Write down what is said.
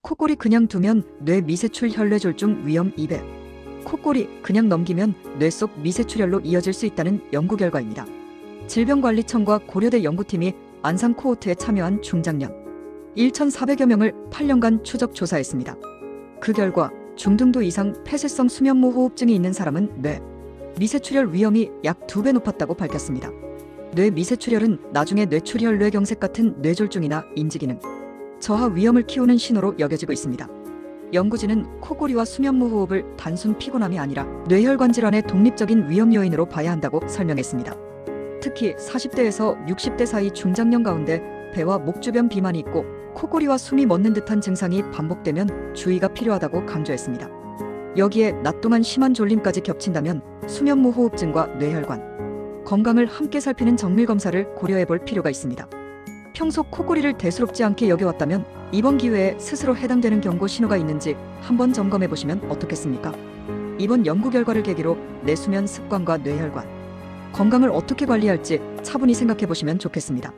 코골이 그냥 두면 뇌 미세출 혈뇌졸중 위험 2배. 코골이 그냥 넘기면 뇌 속 미세출혈로 이어질 수 있다는 연구 결과입니다. 질병관리청과 고려대 연구팀이 안산 코호트에 참여한 중장년 1,400여 명을 8년간 추적 조사했습니다. 그 결과 중등도 이상 폐쇄성 수면무 호흡증이 있는 사람은 뇌 미세출혈 위험이 약 2배 높았다고 밝혔습니다. 뇌 미세출혈은 나중에 뇌출혈, 뇌경색 같은 뇌졸중이나 인지기능 저하 위험을 키우는 신호로 여겨지고 있습니다. 연구진은 코골이와 수면무 호흡을 단순 피곤함이 아니라 뇌혈관 질환의 독립적인 위험 요인으로 봐야 한다고 설명했습니다. 특히 40대에서 60대 사이 중장년 가운데 배와 목 주변 비만이 있고 코골이와 숨이 멎는 듯한 증상이 반복되면 주의가 필요하다고 강조했습니다. 여기에 낮 동안 심한 졸림까지 겹친다면 수면무 호흡증과 뇌혈관 건강을 함께 살피는 정밀 검사를 고려해 볼 필요가 있습니다. 평소 코골이를 대수롭지 않게 여겨왔다면 이번 기회에 스스로 해당되는 경고 신호가 있는지 한번 점검해 보시면 어떻겠습니까? 이번 연구 결과를 계기로 내 수면 습관과 뇌혈관 건강을 어떻게 관리할지 차분히 생각해 보시면 좋겠습니다.